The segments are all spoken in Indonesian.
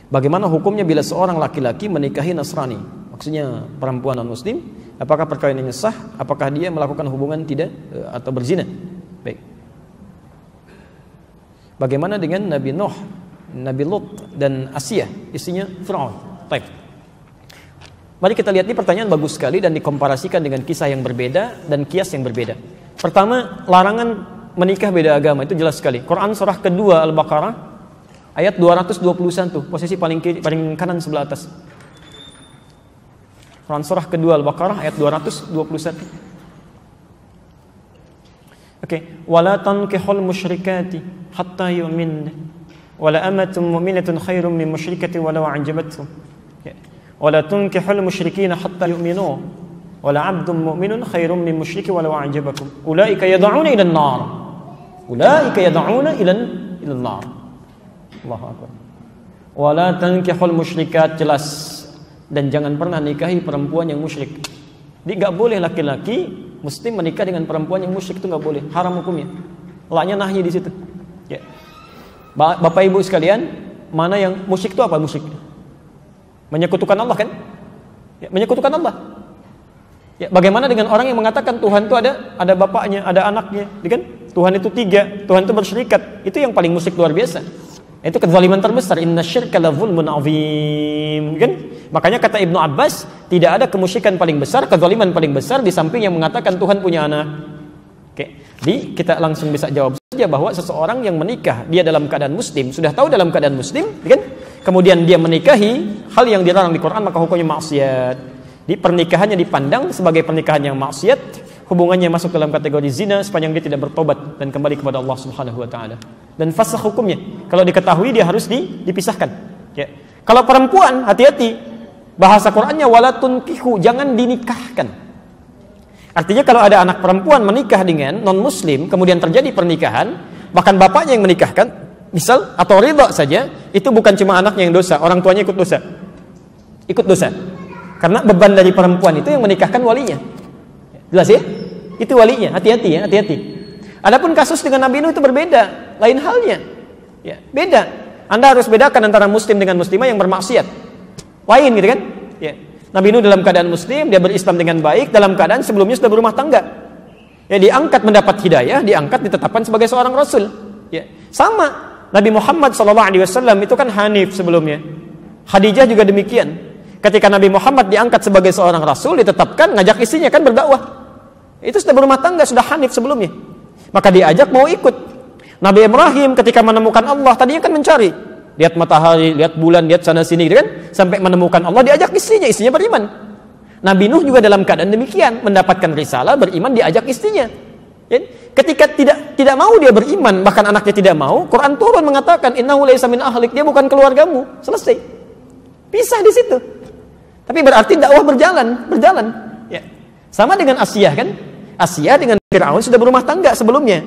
Bagaimana hukumnya bila seorang laki-laki menikahi Nasrani? Maksudnya perempuan non-muslim, apakah perkawinannya sah? Apakah dia melakukan hubungan tidak atau berzina? Baik. Bagaimana dengan Nabi Nuh, Nabi Lut dan Asiyah, istrinya Fir'aun? Baik. Mari kita lihat, ini pertanyaan bagus sekali dan dikomparasikan dengan kisah yang berbeda dan kias yang berbeda. Pertama, larangan menikah beda agama itu jelas sekali. Quran surah kedua Al-Baqarah ayat 221, posisi paling kanan sebelah atas. Quran surah kedua Al-Baqarah ayat 221. Oke, wala tankihul musyrikati hatta yu'min. Wala amatun mu'minatun khairum min musyrikati walau a'jabatkum. Wala tunkihul musyrikina hatta yu'minu. Wala 'abdun mu'minun khairum min musyriki walau a'jabakum. Ulaika yad'una ila an-nar. Ulaika yad'una ila an-nar. Allahu akbar. Wala tankihul musyrikat, jelas, dan jangan pernah nikahi perempuan yang musyrik. Jadi enggak boleh laki-laki muslim menikah dengan perempuan yang musyrik, itu enggak boleh, haram hukumnya. Laknya nahyi di situ. Ya. Bapak Ibu sekalian, mana yang musyrik itu apa musyrik? Menyekutukan Allah kan? Ya, menyekutukan Allah. Ya, bagaimana dengan orang yang mengatakan Tuhan itu ada bapaknya, ada anaknya, kan? Tuhan itu 3, Tuhan itu bersyirikat. Itu yang paling musyrik luar biasa. Itu kezaliman terbesar. Innasyirka la zulmun azim, kan? Makanya kata Ibnu Abbas, tidak ada kemusyrikan paling besar, kezaliman paling besar di samping yang mengatakan Tuhan punya anak. Oke. Jadi kita langsung bisa jawab saja bahwa seseorang yang menikah dia dalam keadaan muslim, sudah tahu dalam keadaan muslim, kan? Kemudian dia menikahi hal yang dilarang di Quran, maka hukumnya maksiat. Di pernikahannya dipandang sebagai pernikahan yang maksiat, hubungannya masuk dalam kategori zina sepanjang dia tidak bertobat dan kembali kepada Allah Subhanahu wa taala. Dan fasakh hukumnya. Kalau diketahui dia harus dipisahkan. Ya. Kalau perempuan, hati-hati. Bahasa Qur'annya wala tunkihu, jangan dinikahkan. Artinya kalau ada anak perempuan menikah dengan non-muslim, kemudian terjadi pernikahan, bahkan bapaknya yang menikahkan, misal, atau ridha saja, itu bukan cuma anaknya yang dosa, orang tuanya ikut dosa. Ikut dosa. Karena beban dari perempuan itu yang menikahkan walinya. Jelas ya? Itu walinya, hati-hati ya, hati-hati. Adapun kasus dengan Nabi Nuh itu berbeda, lain halnya. Ya, beda. Anda harus bedakan antara muslim dengan muslimah yang bermaksiat. Lain gitu kan? Ya. Nabi Nuh dalam keadaan muslim, dia berislam dengan baik, dalam keadaan sebelumnya sudah berumah tangga. Ya, diangkat mendapat hidayah, diangkat ditetapkan sebagai seorang rasul. Ya. Sama, Nabi Muhammad SAW itu kan hanif sebelumnya. Khadijah juga demikian. Ketika Nabi Muhammad diangkat sebagai seorang rasul, ditetapkan, ngajak istrinya kan berdakwah. Itu sudah berumah tangga, sudah hanif sebelumnya. Maka diajak mau ikut. Nabi Ibrahim ketika menemukan Allah, tadinya kan mencari. Lihat matahari, lihat bulan, lihat sana sini gitu kan. Sampai menemukan Allah, diajak istrinya beriman. Nabi Nuh juga dalam keadaan demikian, mendapatkan risalah, beriman, diajak istrinya. Ketika tidak mau dia beriman, bahkan anaknya tidak mau, Quran turun mengatakan innahu laisa min ahlik, dia bukan keluargamu. Selesai. Pisah di situ. Tapi berarti dakwah berjalan. Ya. Sama dengan Asiyah kan? Asiyah dengan Fir'aun sudah berumah tangga sebelumnya.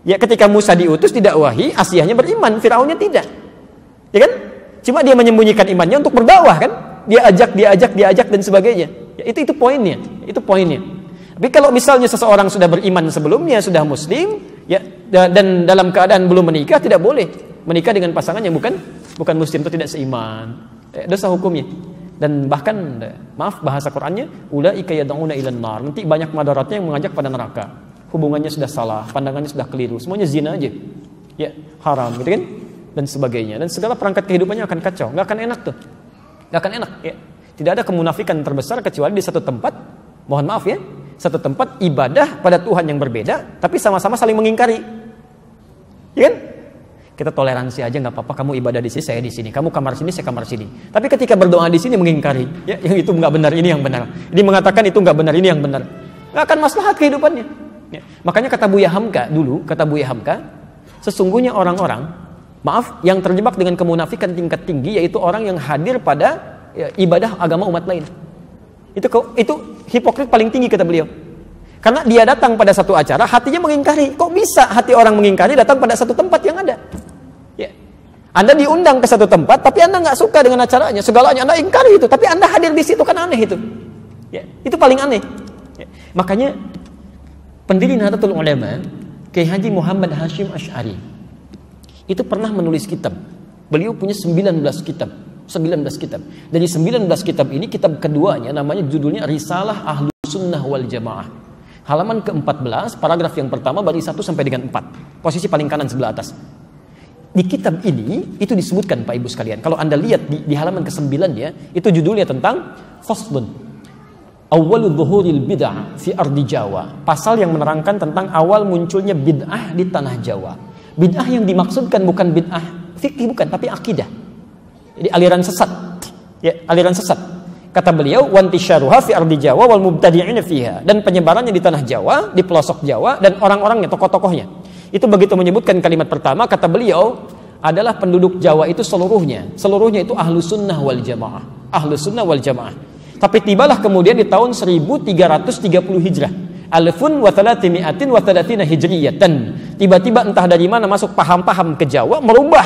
Ya, ketika Musa diutus didakwahi, Asiyahnya beriman, Fir'aunnya tidak. Ya kan? Cuma dia menyembunyikan imannya untuk berdakwah kan? Dia ajak dan sebagainya. Ya, itu poinnya. Itu poinnya. Tapi kalau misalnya seseorang sudah beriman sebelumnya, sudah muslim, ya, dan dalam keadaan belum menikah, tidak boleh menikah dengan pasangan yang bukan muslim atau tidak seiman. Dosa hukumnya. Dan bahkan, maaf bahasa Qur'annya, ulaika yad'una ilan nar. Nanti banyak madaratnya yang mengajak pada neraka. Hubungannya sudah salah, pandangannya sudah keliru, semuanya zina aja. Ya, haram gitu kan? Dan sebagainya. Dan segala perangkat kehidupannya akan kacau, nggak akan enak tuh. Nggak akan enak, ya. Tidak ada kemunafikan terbesar kecuali di satu tempat, mohon maaf ya, satu tempat ibadah pada Tuhan yang berbeda, tapi sama-sama saling mengingkari. Ya kan? Kita toleransi aja, nggak apa-apa, kamu ibadah di sini, saya di sini, kamu kamar sini, saya kamar sini. Tapi ketika berdoa di sini mengingkari, ya, yang itu nggak benar, ini yang benar. Ini mengatakan itu nggak benar, ini yang benar. Nggak akan maslahat kehidupannya. Ya. Makanya kata Buya Hamka dulu, sesungguhnya orang-orang, maaf, yang terjebak dengan kemunafikan tingkat tinggi, yaitu orang yang hadir pada ibadah agama umat lain. Itu hipokrit paling tinggi kata beliau. Karena dia datang pada satu acara, hatinya mengingkari. Kok bisa hati orang mengingkari datang pada satu tempat yang ada? Ya. Anda diundang ke satu tempat, tapi Anda nggak suka dengan acaranya, segalanya Anda ingkari itu, tapi Anda hadir di situ, kan aneh itu. Ya. Itu paling aneh. Ya. Makanya pendiri Nahdlatul Ulama, Kiai Haji Muhammad Hashim Asy'ari, itu pernah menulis kitab. Beliau punya 19 kitab. 19 kitab. Dari 19 kitab ini, kitab keduanya namanya judulnya Risalah Ahlus Sunnah wal Jamaah. Halaman ke-14, paragraf yang pertama baris 1 sampai dengan 4. Posisi paling kanan sebelah atas. Di kitab ini itu disebutkan Pak Ibu sekalian. Kalau Anda lihat di halaman ke-9 ya, itu judulnya tentang Faslun Awwalu Dhuhuril Bid'ah fi Ardi Jawa. Pasal yang menerangkan tentang awal munculnya bid'ah di tanah Jawa. Bid'ah yang dimaksudkan bukan bid'ah fikih, bukan, tapi akidah. Jadi aliran sesat. Ya, aliran sesat. Kata beliau, "Wantisyaruha fi ardi Jawa wal mubtadi'ina fiha." Dan penyebarannya di tanah Jawa, di pelosok Jawa dan orang-orangnya, tokoh-tokohnya. Itu begitu menyebutkan kalimat pertama, kata beliau, adalah penduduk Jawa itu seluruhnya. Seluruhnya itu Ahlus Sunnah wal Jamaah. Ahlus Sunnah wal Jamaah. Tapi tibalah kemudian di tahun 1330 Hijrah. Alfun wa thalathimi'atin wa thalathina hijriyatan. Tiba-tiba entah dari mana masuk paham-paham ke Jawa, merubah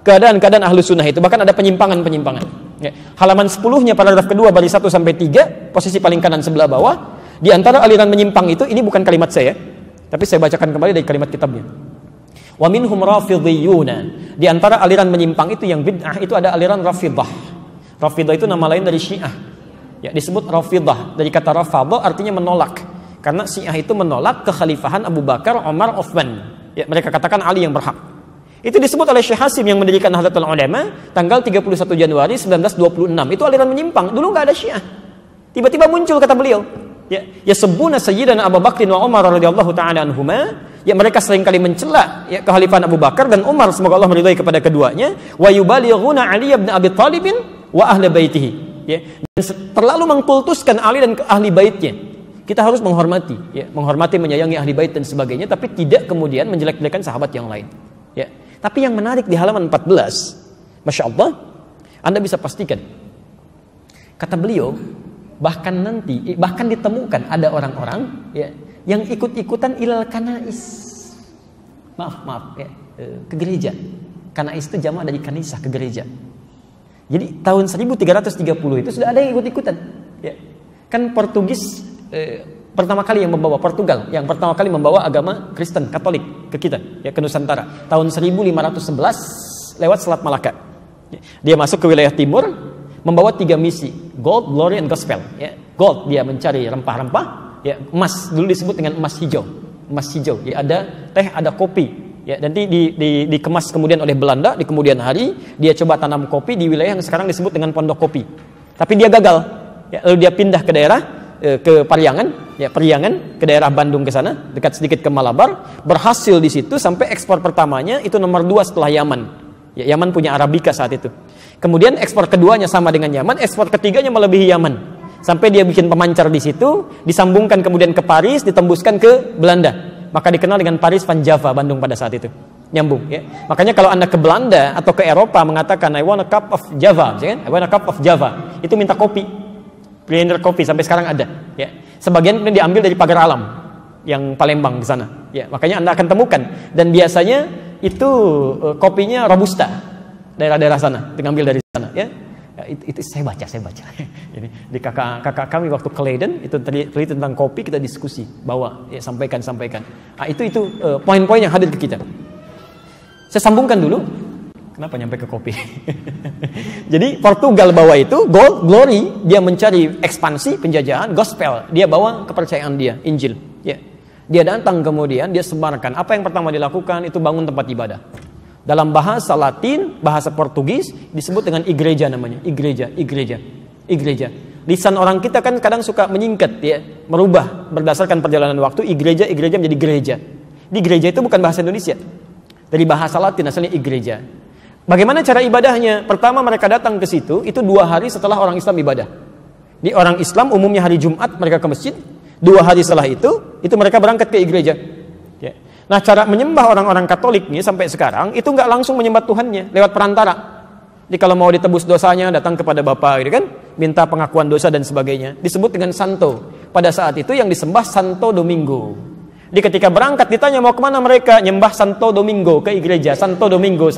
keadaan-keadaan Ahlus Sunnah itu. Bahkan ada penyimpangan-penyimpangan. Ya. Halaman 10-nya paragraf kedua baris 1 sampai 3, posisi paling kanan sebelah bawah. Di antara aliran menyimpang itu, ini bukan kalimat saya, tapi saya bacakan kembali dari kalimat kitabnya. Wa minhum rafidhiyuna. Di antara aliran menyimpang itu yang bid'ah itu ada aliran Rafidah. Rafidah itu nama lain dari Syiah. Ya, disebut Rafidah dari kata rafadha artinya menolak. Karena Syiah itu menolak kekhalifahan Abu Bakar, Umar, Utsman. Ya, mereka katakan Ali yang berhak. Itu disebut oleh Syekh Hasim yang mendirikan Nahdlatul Ulama tanggal 31 Januari 1926. Itu aliran menyimpang. Dulu nggak ada Syiah. Tiba-tiba muncul kata beliau. Ya sebuna Sayyidina Abu Bakr wa Umar radhiyallahu taala anhuma. Ya mereka seringkali mencela ya kekhalifahan Abu Bakar dan Umar, semoga Allah meridhai kepada keduanya. Wa yubalighuna Ali bin Abi Thalib wa ahli baitihi. Ya, dan terlalu mengkultuskan Ali dan ahli baitnya. Kita harus menghormati, ya, menghormati, menyayangi ahli bait dan sebagainya, tapi tidak kemudian menjelek-jelekan sahabat yang lain. Ya. Tapi yang menarik di halaman 14, Masya Allah, Anda bisa pastikan, kata beliau, bahkan ditemukan ada orang-orang ya, yang ikut-ikutan ilal kanais. Maaf, ya, ke gereja. Kanais itu jamak dari kanisah, ke gereja. Jadi tahun 1330 itu sudah ada yang ikut-ikutan. Ya. Kan Portugis pertama kali yang membawa, Portugal yang pertama kali membawa agama Kristen Katolik ke kita, ya, ke Nusantara tahun 1511 lewat Selat Malaka. Ya. Dia masuk ke wilayah timur membawa 3 misi, gold, glory, and gospel. Ya. Gold, dia mencari rempah-rempah. Ya. Emas, dulu disebut dengan emas hijau. Emas hijau, ya, ada teh, ada kopi. Ya, nanti dikemas kemudian oleh Belanda di kemudian hari. Dia coba tanam kopi di wilayah yang sekarang disebut dengan Pondok Kopi. Tapi dia gagal. Ya, lalu dia pindah ke daerah ke Pariangan, ya, Periangan, ke daerah Bandung ke sana, dekat sedikit ke Malabar. Berhasil di situ sampai ekspor pertamanya itu nomor 2 setelah Yaman. Ya, Yaman punya Arabica saat itu. Kemudian ekspor keduanya sama dengan Yaman, ekspor ketiganya melebihi Yaman. Sampai dia bikin pemancar di situ, disambungkan kemudian ke Paris, ditembuskan ke Belanda. Maka dikenal dengan Paris Van Java, Bandung pada saat itu. Nyambung, ya. Makanya kalau Anda ke Belanda atau ke Eropa mengatakan I want a cup of Java, ya kan? I want a cup of Java. Itu minta kopi. Blender kopi sampai sekarang ada, ya. Sebagian kemudian diambil dari Pagar Alam yang Palembang di sana. Ya, makanya Anda akan temukan dan biasanya itu kopinya Robusta. Daerah-daerah sana, diambil dari sana, ya. Itu saya baca. Jadi di kakak kami waktu ke Leiden itu teliti tentang kopi, kita diskusi, bawa, ya, sampaikan. Nah, itu poin-poin yang hadir ke kita. Saya sambungkan dulu. Kenapa nyampe ke kopi? Jadi Portugal bawa itu gold, glory, dia mencari ekspansi, penjajahan, gospel, dia bawa kepercayaan dia, Injil. Ya. Dia datang kemudian dia sebarkan. Apa yang pertama dilakukan itu bangun tempat ibadah. Dalam bahasa Latin, bahasa Portugis disebut dengan igreja namanya. Igreja. Lisan orang kita kan kadang suka menyingkat, ya, merubah berdasarkan perjalanan waktu. Igreja menjadi gereja. Di gereja itu bukan bahasa Indonesia. Dari bahasa Latin asalnya igreja. Bagaimana cara ibadahnya? Pertama mereka datang ke situ, itu 2 hari setelah orang Islam ibadah. Di orang Islam umumnya hari Jumat mereka ke masjid. 2 hari setelah itu mereka berangkat ke igreja. Ya. Nah, cara menyembah orang-orang Katolik nih sampai sekarang itu nggak langsung menyembah Tuhannya, lewat perantara. Jadi kalau mau ditebus dosanya datang kepada Bapa, gitu kan, minta pengakuan dosa dan sebagainya. Disebut dengan Santo. Pada saat itu yang disembah Santo Domingo. Jadi ketika berangkat ditanya mau kemana mereka, nyembah Santo Domingo, ke igreja. Santo Domingo.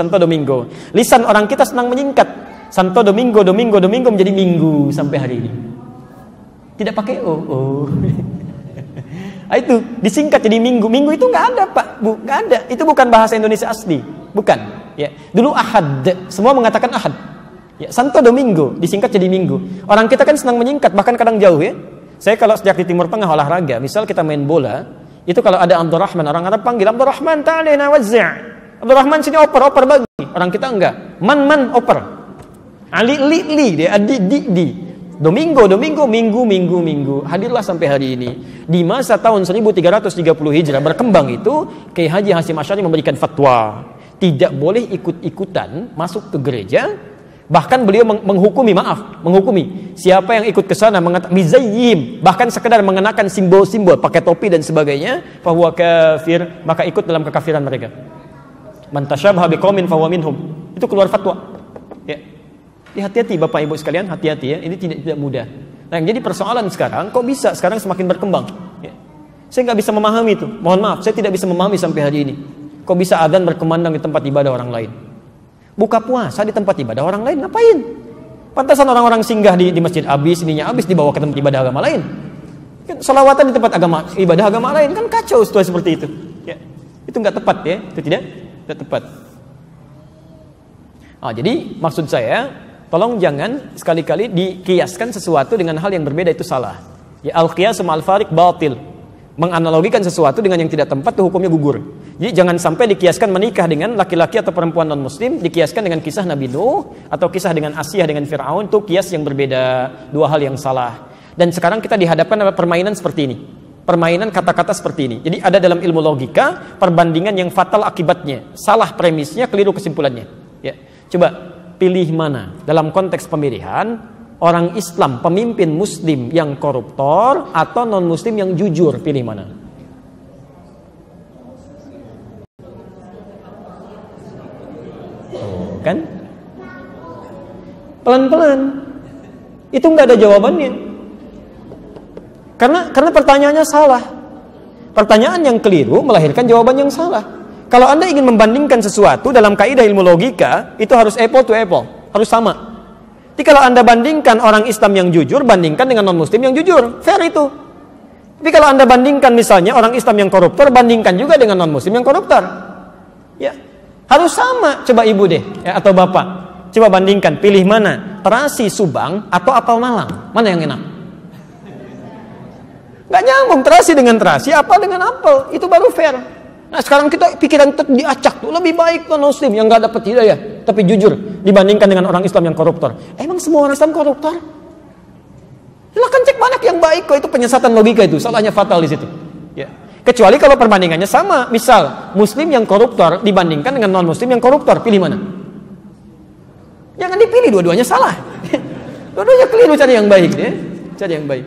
Lisan orang kita senang menyingkat. Santo Domingo menjadi Minggu sampai hari ini. Tidak pakai o. Itu disingkat jadi Minggu. Minggu itu nggak ada, Pak, Bu, nggak ada. Itu bukan bahasa Indonesia asli, bukan. Ya, dulu Ahad, semua mengatakan Ahad. Ya, Santo Domingo disingkat jadi Minggu. Orang kita kan senang menyingkat, bahkan kadang jauh ya. Saya kalau sejak di Timur Tengah olahraga, misal kita main bola, itu kalau ada Abdurrahman, orang Arab panggil Abdurrahman, ta'alina wazzi'. Abdurrahman sini oper bagi. Orang kita enggak. Man oper. Ali li dia di. Domingo, minggu. Hadirlah sampai hari ini. Di masa tahun 1330 Hijrah berkembang itu, Kiai Haji Hasyim Asy'ari memberikan fatwa, tidak boleh ikut-ikutan masuk ke gereja. Bahkan beliau menghukumi siapa yang ikut ke sana mizayyim, bahkan sekedar mengenakan simbol-simbol, pakai topi dan sebagainya, fahuwa kafir, maka ikut dalam kekafiran mereka. Man tasyabaha biqaumin fahuwa minhum. Itu keluar fatwa. Ya. Hati-hati Bapak Ibu sekalian, hati-hati ya. Ini tidak mudah. Nah, yang jadi persoalan sekarang, kok bisa sekarang semakin berkembang? Ya. Saya nggak bisa memahami itu. Mohon maaf, saya tidak bisa memahami sampai hari ini. Kok bisa adzan berkumandang di tempat ibadah orang lain? Buka puasa di tempat ibadah orang lain, ngapain? Pantasan orang-orang singgah di masjid ininya habis dibawa ke tempat ibadah agama lain. Kan selawatan di tempat ibadah agama lain, kan kacau situasi seperti itu. Ya. Itu nggak tepat ya, itu tidak tepat. Jadi maksud saya, tolong jangan sekali-kali dikiaskan sesuatu dengan hal yang berbeda, itu salah. Ya, al-qiyas ma'al fariq batil. Menganalogikan sesuatu dengan yang tidak tempat itu hukumnya gugur. Jadi jangan sampai dikiaskan menikah dengan laki-laki atau perempuan non-muslim, dikiaskan dengan kisah Nabi Nuh atau kisah dengan Asyah dengan Fir'aun, itu kias yang berbeda, dua hal yang salah. Dan sekarang kita dihadapkan dengan permainan seperti ini. Permainan kata-kata seperti ini. Jadi ada dalam ilmu logika perbandingan yang fatal akibatnya. Salah premisnya, keliru kesimpulannya. Ya. Coba pilih mana dalam konteks pemilihan, orang Islam, pemimpin muslim yang koruptor atau non-muslim yang jujur, pilih mana? Kan? Pelan-pelan. Itu nggak ada jawabannya. Karena pertanyaannya salah. Pertanyaan yang keliru melahirkan jawaban yang salah. Kalau Anda ingin membandingkan sesuatu dalam kaidah ilmu logika, itu harus apple to apple, harus sama. Jadi kalau Anda bandingkan orang Islam yang jujur, bandingkan dengan non-muslim yang jujur, fair itu. Tapi kalau Anda bandingkan misalnya orang Islam yang koruptor, bandingkan juga dengan non-muslim yang koruptor. Ya, harus sama. Coba ibu deh, ya, atau bapak, coba bandingkan, pilih mana, terasi Subang atau apel Malang, mana yang enak? Gak nyambung terasi dengan terasi, apel dengan apel, itu baru fair. Nah sekarang kita pikiran diacak tuh, lebih baik non-muslim yang gak dapat hidayah tapi jujur dibandingkan dengan orang Islam yang koruptor. Emang semua orang Islam koruptor? Silahkan cek banyak yang baik kok, itu penyesatan logika, itu salahnya fatal di situ. Ya. Kecuali kalau perbandingannya sama, misal muslim yang koruptor dibandingkan dengan non-muslim yang koruptor, pilih mana? Jangan dipilih, dua-duanya salah. Dua-duanya keliru, cari yang baik ya. Cari yang baik.